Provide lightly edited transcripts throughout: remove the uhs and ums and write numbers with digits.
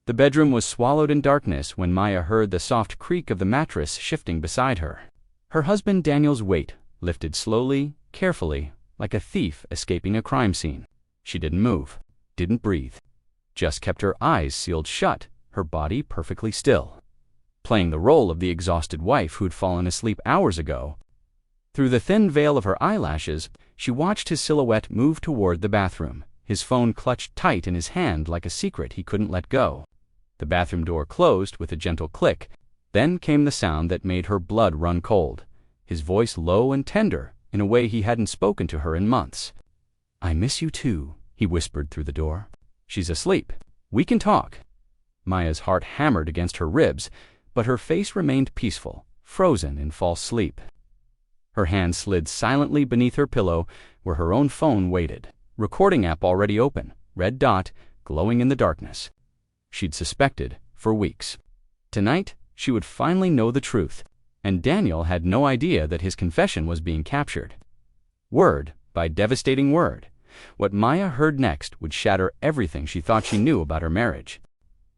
The bedroom was swallowed in darkness when Maya heard the soft creak of the mattress shifting beside her. Her husband Daniel's weight lifted slowly, carefully, like a thief escaping a crime scene. She didn't move, didn't breathe, just kept her eyes sealed shut, her body perfectly still, playing the role of the exhausted wife who'd fallen asleep hours ago. Through the thin veil of her eyelashes, she watched his silhouette move toward the bathroom, his phone clutched tight in his hand like a secret he couldn't let go. The bathroom door closed with a gentle click. Then came the sound that made her blood run cold, his voice low and tender in a way he hadn't spoken to her in months. "I miss you too," he whispered through the door. "She's asleep. We can talk." Maya's heart hammered against her ribs, but her face remained peaceful, frozen in false sleep. Her hand slid silently beneath her pillow where her own phone waited, recording app already open, red dot glowing in the darkness. She'd suspected for weeks. Tonight, she would finally know the truth, and Daniel had no idea that his confession was being captured. Word by devastating word, what Maya heard next would shatter everything she thought she knew about her marriage.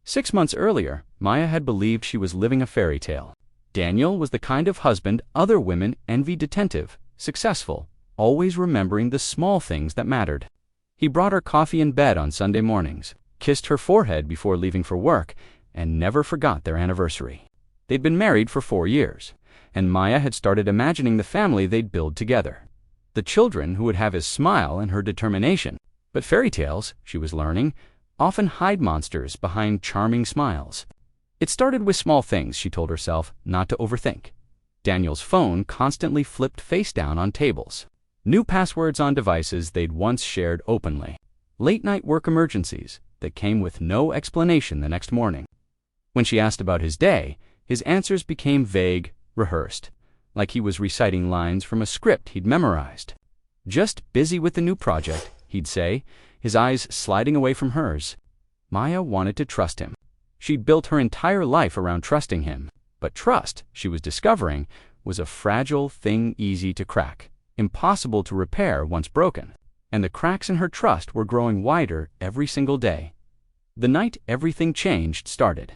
6 months earlier, Maya had believed she was living a fairy tale. Daniel was the kind of husband other women envied, attentive, successful, always remembering the small things that mattered. He brought her coffee in bed on Sunday mornings, kissed her forehead before leaving for work, and never forgot their anniversary. They'd been married for 4 years, and Maya had started imagining the family they'd build together. The children who would have his smile and her determination. But fairy tales, she was learning, often hide monsters behind charming smiles. It started with small things, she told herself, not to overthink. Daniel's phone constantly flipped face down on tables. New passwords on devices they'd once shared openly. Late-night work emergencies that came with no explanation the next morning. When she asked about his day, his answers became vague, rehearsed, like he was reciting lines from a script he'd memorized. "Just busy with the new project," he'd say, his eyes sliding away from hers. Maya wanted to trust him. She'd built her entire life around trusting him. But trust, she was discovering, was a fragile thing, easy to crack, impossible to repair once broken. And the cracks in her trust were growing wider every single day. The night everything changed started.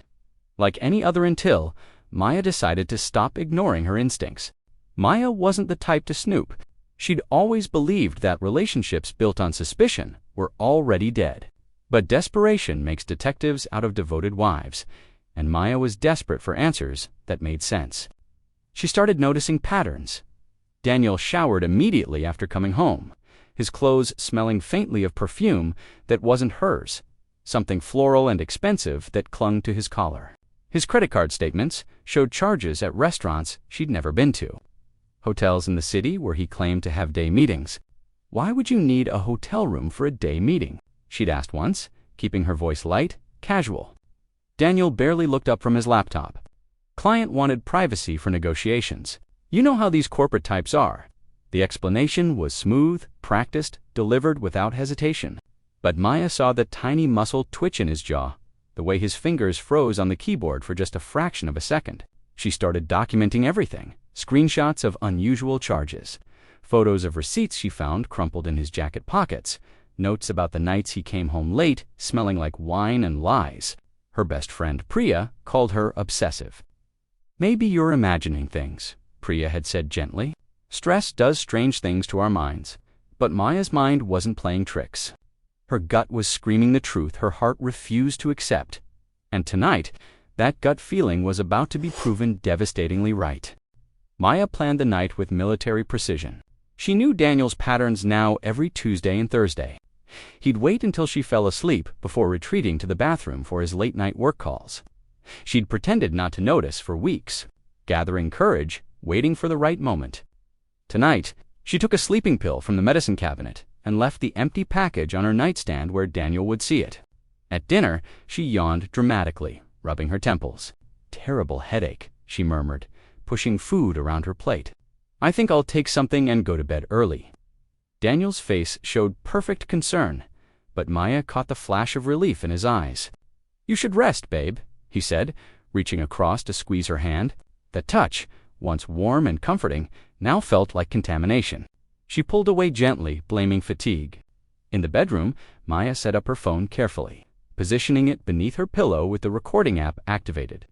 Like any other until, Maya decided to stop ignoring her instincts. Maya wasn't the type to snoop. She'd always believed that relationships built on suspicion were already dead. But desperation makes detectives out of devoted wives, and Maya was desperate for answers that made sense. She started noticing patterns. Daniel showered immediately after coming home, his clothes smelling faintly of perfume that wasn't hers, something floral and expensive that clung to his collar. His credit card statements showed charges at restaurants she'd never been to, hotels in the city where he claimed to have day meetings. "Why would you need a hotel room for a day meeting?" she'd asked once, keeping her voice light, casual. Daniel barely looked up from his laptop. Client wanted privacy for negotiations. You know how these corporate types are. The explanation was smooth, practiced, delivered without hesitation. But Maya saw the tiny muscle twitch in his jaw, the way his fingers froze on the keyboard for just a fraction of a second. She started documenting everything, screenshots of unusual charges, photos of receipts she found crumpled in his jacket pockets, notes about the nights he came home late, smelling like wine and lies. Her best friend, Priya, called her obsessive. "Maybe you're imagining things," Priya had said gently. "Stress does strange things to our minds." But Maya's mind wasn't playing tricks. Her gut was screaming the truth her heart refused to accept. And tonight, that gut feeling was about to be proven devastatingly right. Maya planned the night with military precision. She knew Daniel's patterns now every Tuesday and Thursday. He'd wait until she fell asleep before retreating to the bathroom for his late-night work calls. She'd pretended not to notice for weeks, gathering courage, waiting for the right moment. Tonight, she took a sleeping pill from the medicine cabinet and left the empty package on her nightstand where Daniel would see it. At dinner, she yawned dramatically, rubbing her temples. "Terrible headache," she murmured, pushing food around her plate. "I think I'll take something and go to bed early." Daniel's face showed perfect concern, but Maya caught the flash of relief in his eyes. "You should rest, babe," he said, reaching across to squeeze her hand. The touch, once warm and comforting, now felt like contamination. She pulled away gently, blaming fatigue. In the bedroom, Maya set up her phone carefully, positioning it beneath her pillow with the recording app activated.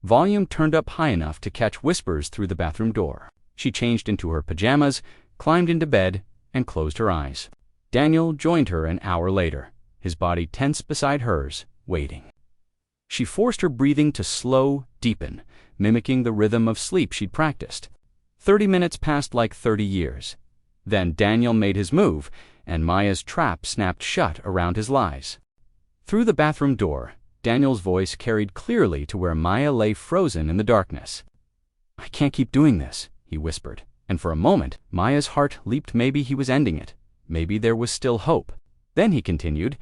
Volume turned up high enough to catch whispers through the bathroom door. She changed into her pajamas, climbed into bed, and closed her eyes. Daniel joined her an hour later, his body tense beside hers, waiting. She forced her breathing to slow, deepen, mimicking the rhythm of sleep she'd practiced. 30 minutes passed like 30 years. Then Daniel made his move, and Maya's trap snapped shut around his lies. Through the bathroom door, Daniel's voice carried clearly to where Maya lay frozen in the darkness. "I can't keep doing this," he whispered, and for a moment, Maya's heart leaped. Maybe he was ending it. Maybe there was still hope. Then he continued,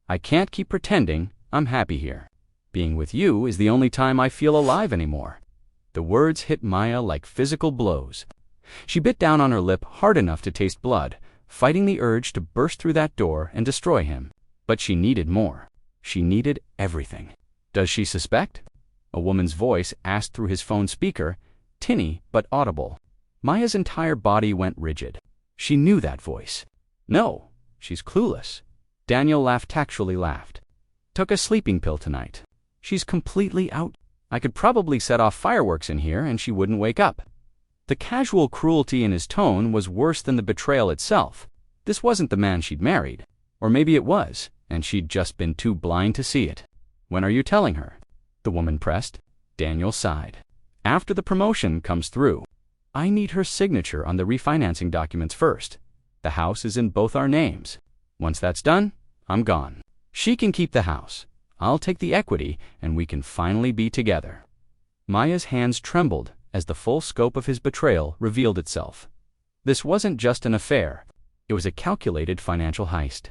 "I can't keep pretending I'm happy here. Being with you is the only time I feel alive anymore." The words hit Maya like physical blows. She bit down on her lip hard enough to taste blood, fighting the urge to burst through that door and destroy him. But she needed more. She needed everything. "Does she suspect?" A woman's voice asked through his phone speaker, tinny but audible. Maya's entire body went rigid. She knew that voice. "No, she's clueless." Daniel tactually laughed. "Took a sleeping pill tonight. She's completely out. I could probably set off fireworks in here and she wouldn't wake up." The casual cruelty in his tone was worse than the betrayal itself. This wasn't the man she'd married. Or maybe it was, and she'd just been too blind to see it. "When are you telling her?" the woman pressed. Daniel sighed. "After the promotion comes through. I need her signature on the refinancing documents first. The house is in both our names. Once that's done, I'm gone. She can keep the house. I'll take the equity, and we can finally be together." Maya's hands trembled as the full scope of his betrayal revealed itself. This wasn't just an affair. It was a calculated financial heist.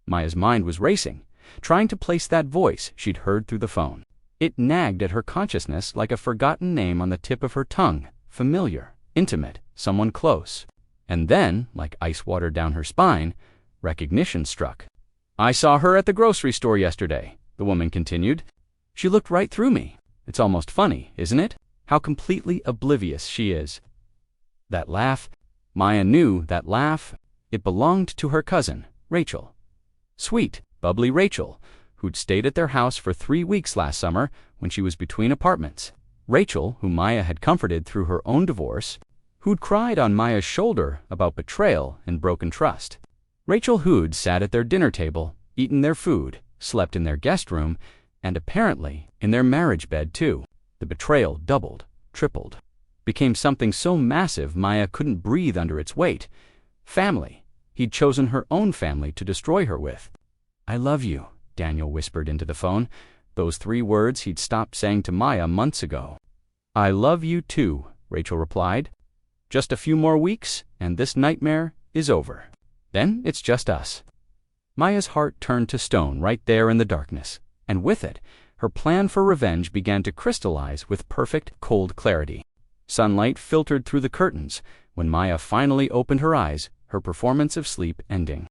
Maya's mind was racing, trying to place that voice she'd heard through the phone. It nagged at her consciousness like a forgotten name on the tip of her tongue, familiar, intimate, someone close. And then, like ice water down her spine, recognition struck. "I saw her at the grocery store yesterday," the woman continued. "She looked right through me. It's almost funny, isn't it? How completely oblivious she is." That laugh, Maya knew that laugh, it belonged to her cousin, Rachel. Sweet, bubbly Rachel, who'd stayed at their house for 3 weeks last summer when she was between apartments. Rachel, whom Maya had comforted through her own divorce, who'd cried on Maya's shoulder about betrayal and broken trust. Rachel who'd sat at their dinner table, eaten their food, slept in their guest room, and apparently in their marriage bed too. The betrayal doubled, tripled, became something so massive Maya couldn't breathe under its weight. Family. He'd chosen her own family to destroy her with. "I love you," Daniel whispered into the phone, those 3 words he'd stopped saying to Maya months ago. "I love you too," Rachel replied. "Just a few more weeks, and this nightmare is over. Then it's just us." Maya's heart turned to stone right there in the darkness, and with it, her plan for revenge began to crystallize with perfect, cold clarity. Sunlight filtered through the curtains when Maya finally opened her eyes, her performance of sleep ending.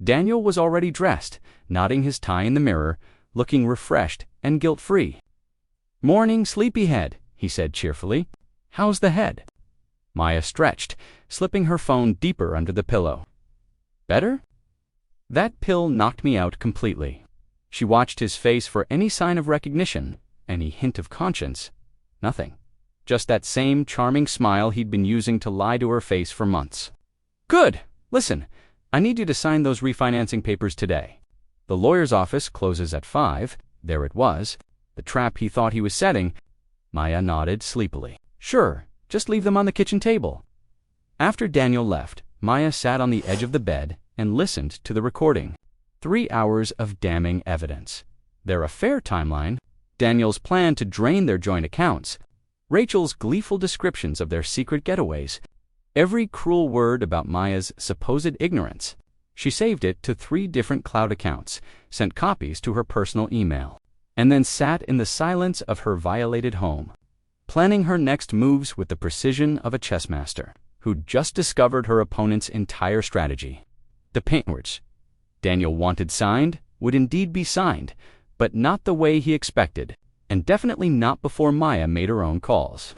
Daniel was already dressed, knotting his tie in the mirror, looking refreshed and guilt-free. "Morning, sleepyhead," he said cheerfully. "How's the head?" Maya stretched, slipping her phone deeper under the pillow. "Better?" That pill knocked me out completely. She watched his face for any sign of recognition, any hint of conscience. Nothing. Just that same charming smile he'd been using to lie to her face for months. "Good! Listen, I need you to sign those refinancing papers today. The lawyer's office closes at 5. There it was, the trap he thought he was setting. Maya nodded sleepily. "Sure, just leave them on the kitchen table." After Daniel left, Maya sat on the edge of the bed and listened to the recording. 3 hours of damning evidence. Their affair timeline, Daniel's plan to drain their joint accounts, Rachel's gleeful descriptions of their secret getaways, every cruel word about Maya's supposed ignorance. She saved it to 3 different cloud accounts, sent copies to her personal email, and then sat in the silence of her violated home, planning her next moves with the precision of a chess master who'd just discovered her opponent's entire strategy. The paintwords Daniel wanted signed would indeed be signed, but not the way he expected, and definitely not before Maya made her own calls.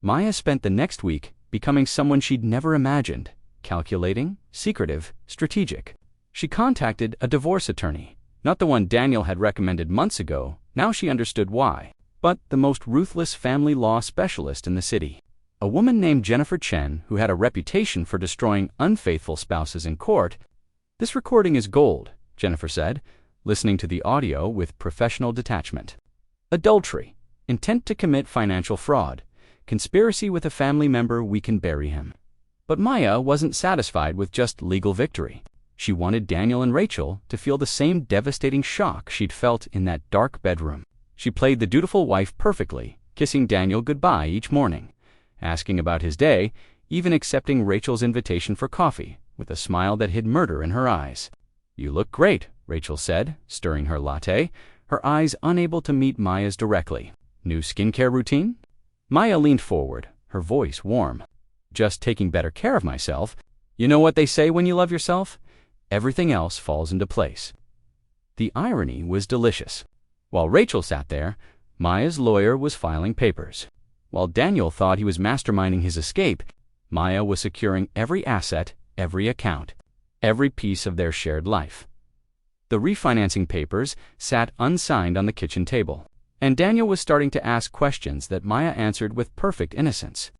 Maya spent the next week becoming someone she'd never imagined, calculating, secretive, strategic. She contacted a divorce attorney, Not the one Daniel had recommended months ago, now she understood why, but the most ruthless family law specialist in the city. A woman named Jennifer Chen, who had a reputation for destroying unfaithful spouses in court. "This recording is gold," Jennifer said, listening to the audio with professional detachment. "Adultery, intent to commit financial fraud, conspiracy with a family member, we can bury him." But Maya wasn't satisfied with just legal victory. She wanted Daniel and Rachel to feel the same devastating shock she'd felt in that dark bedroom. She played the dutiful wife perfectly, kissing Daniel goodbye each morning, asking about his day, even accepting Rachel's invitation for coffee, with a smile that hid murder in her eyes. "You look great," Rachel said, stirring her latte, her eyes unable to meet Maya's directly. "New skincare routine?" Maya leaned forward, her voice warm. "Just taking better care of myself. You know what they say when you love yourself? Everything else falls into place." The irony was delicious. While Rachel sat there, Maya's lawyer was filing papers. While Daniel thought he was masterminding his escape, Maya was securing every asset, every account, every piece of their shared life. The refinancing papers sat unsigned on the kitchen table, and Daniel was starting to ask questions that Maya answered with perfect innocence.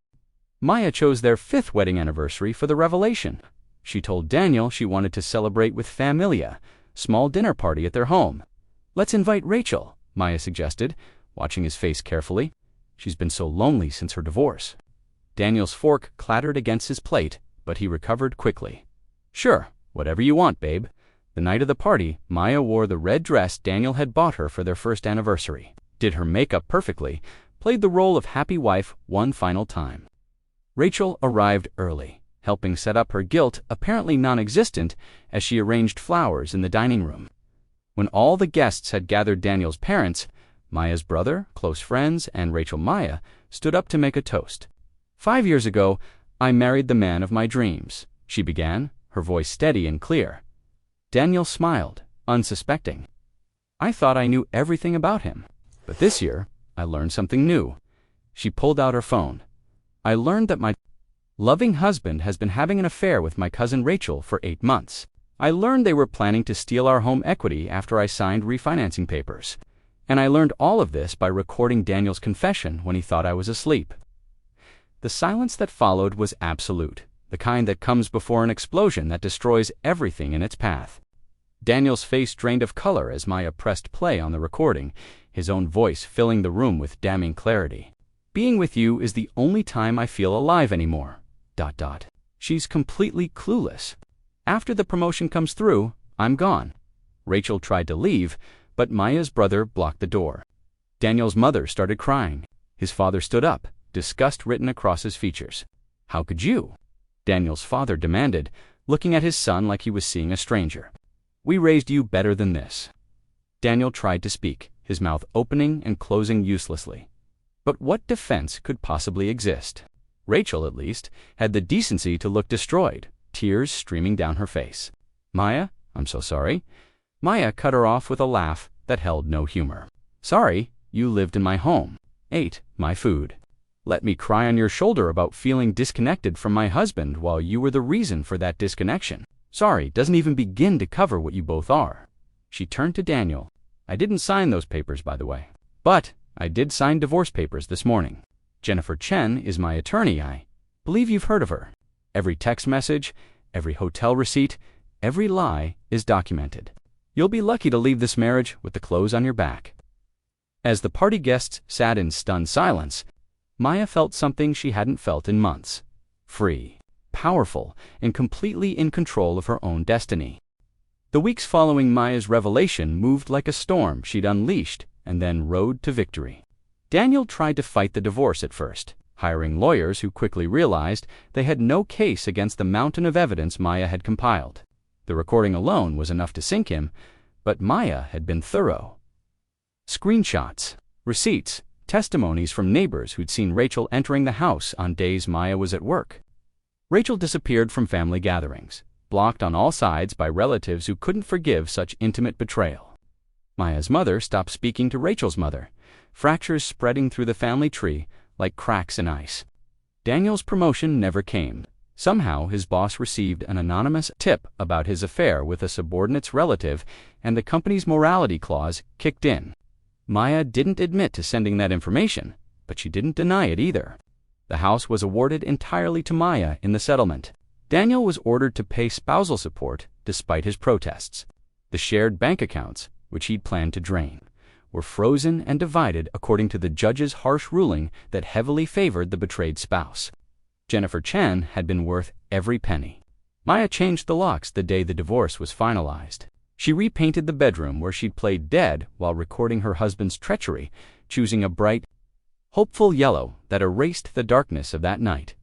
Maya chose their 5th wedding anniversary for the revelation. She told Daniel she wanted to celebrate with familia, small dinner party at their home. "Let's invite Rachel," Maya suggested, watching his face carefully. "She's been so lonely since her divorce." Daniel's fork clattered against his plate, but he recovered quickly. "Sure, whatever you want, babe." The night of the party, Maya wore the red dress Daniel had bought her for their 1st anniversary, did her makeup perfectly, played the role of happy wife one final time. Rachel arrived early, helping set up her guilt apparently non-existent as she arranged flowers in the dining room. When all the guests had gathered, Daniel's parents, Maya's brother, close friends, and Rachel Maya stood up to make a toast. "5 years ago, I married the man of my dreams," she began, her voice steady and clear. Daniel smiled, unsuspecting. "I thought I knew everything about him, but this year, I learned something new." She pulled out her phone. "I learned that my loving husband has been having an affair with my cousin Rachel for 8 months. I learned they were planning to steal our home equity after I signed refinancing papers. And I learned all of this by recording Daniel's confession when he thought I was asleep." The silence that followed was absolute, the kind that comes before an explosion that destroys everything in its path. Daniel's face drained of color as Maya pressed play on the recording, his own voice filling the room with damning clarity. "Being with you is the only time I feel alive anymore. ... She's completely clueless. After the promotion comes through, I'm gone." Rachel tried to leave, but Maya's brother blocked the door. Daniel's mother started crying. His father stood up, disgust written across his features. "How could you?" Daniel's father demanded, looking at his son like he was seeing a stranger. "We raised you better than this." Daniel tried to speak, his mouth opening and closing uselessly. But what defense could possibly exist? Rachel, at least, had the decency to look destroyed, tears streaming down her face. "Maya, I'm so sorry." Maya cut her off with a laugh that held no humor. "Sorry, you lived in my home, ate my food. Let me cry on your shoulder about feeling disconnected from my husband while you were the reason for that disconnection. Sorry doesn't even begin to cover what you both are." She turned to Daniel. "I didn't sign those papers, by the way. But I did sign divorce papers this morning. Jennifer Chen is my attorney. I believe you've heard of her. Every text message, every hotel receipt, every lie is documented. You'll be lucky to leave this marriage with the clothes on your back." As the party guests sat in stunned silence, Maya felt something she hadn't felt in months. Free, powerful, and completely in control of her own destiny. The weeks following Maya's revelation moved like a storm she'd unleashed and then rode to victory. Daniel tried to fight the divorce at first, hiring lawyers who quickly realized they had no case against the mountain of evidence Maya had compiled. The recording alone was enough to sink him, but Maya had been thorough. Screenshots, receipts, testimonies from neighbors who'd seen Rachel entering the house on days Maya was at work. Rachel disappeared from family gatherings, blocked on all sides by relatives who couldn't forgive such intimate betrayal. Maya's mother stopped speaking to Rachel's mother, fractures spreading through the family tree like cracks in ice. Daniel's promotion never came. Somehow, his boss received an anonymous tip about his affair with a subordinate's relative, and the company's morality clause kicked in. Maya didn't admit to sending that information, but she didn't deny it either. The house was awarded entirely to Maya in the settlement. Daniel was ordered to pay spousal support despite his protests. The shared bank accounts, which he'd planned to drain, were frozen and divided according to the judge's harsh ruling that heavily favored the betrayed spouse. Jennifer Chen had been worth every penny. Maya changed the locks the day the divorce was finalized. She repainted the bedroom where she'd played dead while recording her husband's treachery, choosing a bright, hopeful yellow that erased the darkness of that night.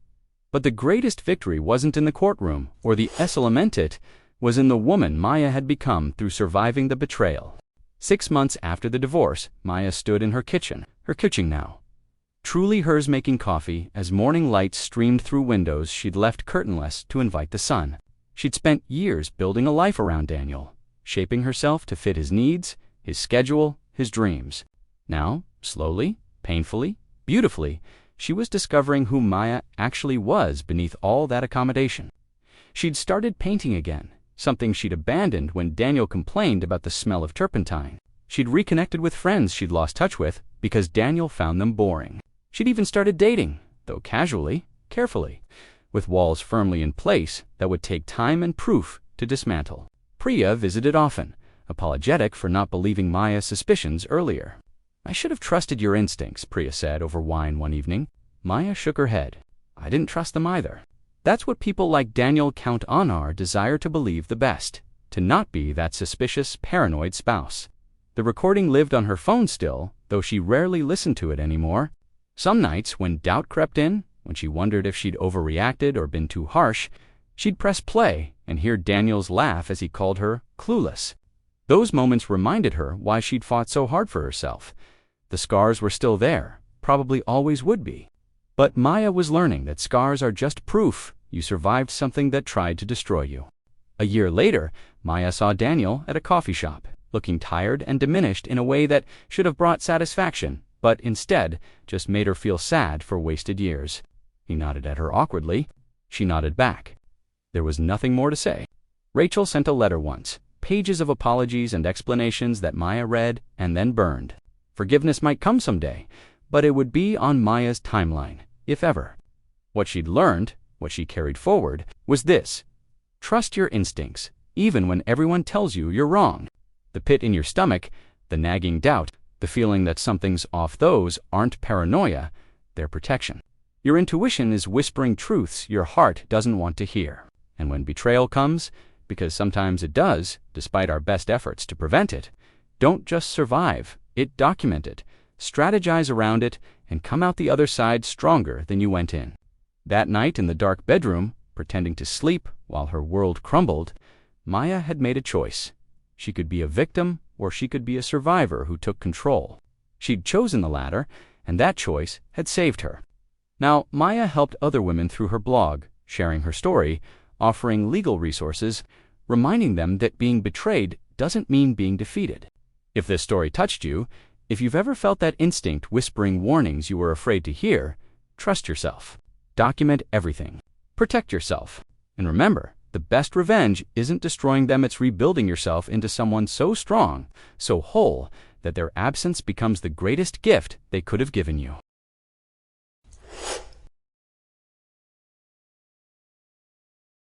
But the greatest victory wasn't in the courtroom or the element, it was in the woman Maya had become through surviving the betrayal. 6 months after the divorce, Maya stood in her kitchen now. Truly hers, making coffee as morning light streamed through windows she'd left curtainless to invite the sun. She'd spent years building a life around Daniel, shaping herself to fit his needs, his schedule, his dreams. Now, slowly, painfully, beautifully, she was discovering who Maya actually was beneath all that accommodation. She'd started painting again, something she'd abandoned when Daniel complained about the smell of turpentine. She'd reconnected with friends she'd lost touch with because Daniel found them boring. She'd even started dating, though casually, carefully, with walls firmly in place that would take time and proof to dismantle. Priya visited often, apologetic for not believing Maya's suspicions earlier. "I should have trusted your instincts," Priya said over wine one evening. Maya shook her head. "I didn't trust them either." That's what people like Daniel count on, our desire to believe the best, to not be that suspicious, paranoid spouse. The recording lived on her phone still, though she rarely listened to it anymore. Some nights, when doubt crept in, when she wondered if she'd overreacted or been too harsh, she'd press play and hear Daniel's laugh as he called her clueless. Those moments reminded her why she'd fought so hard for herself. The scars were still there, probably always would be. But Maya was learning that scars are just proof you survived something that tried to destroy you. A year later, Maya saw Daniel at a coffee shop, looking tired and diminished in a way that should have brought satisfaction, but instead just made her feel sad for wasted years. He nodded at her awkwardly. She nodded back. There was nothing more to say. Rachel sent a letter once, pages of apologies and explanations that Maya read and then burned. Forgiveness might come someday, but it would be on Maya's timeline, if ever. What she'd learned, what she carried forward, was this: trust your instincts, even when everyone tells you you're wrong. The pit in your stomach, the nagging doubt, the feeling that something's off, those aren't paranoia, they're protection. Your intuition is whispering truths your heart doesn't want to hear. And when betrayal comes, because sometimes it does, despite our best efforts to prevent it, don't just survive it, document it, strategize around it, and come out the other side stronger than you went in. That night in the dark bedroom, pretending to sleep while her world crumbled, Maya had made a choice. She could be a victim, or she could be a survivor who took control. She'd chosen the latter, and that choice had saved her. Now, Maya helped other women through her blog, sharing her story, offering legal resources, reminding them that being betrayed doesn't mean being defeated. If this story touched you, if you've ever felt that instinct whispering warnings you were afraid to hear, trust yourself. Document everything. Protect yourself. And remember, the best revenge isn't destroying them, it's rebuilding yourself into someone so strong, so whole, that their absence becomes the greatest gift they could have given you.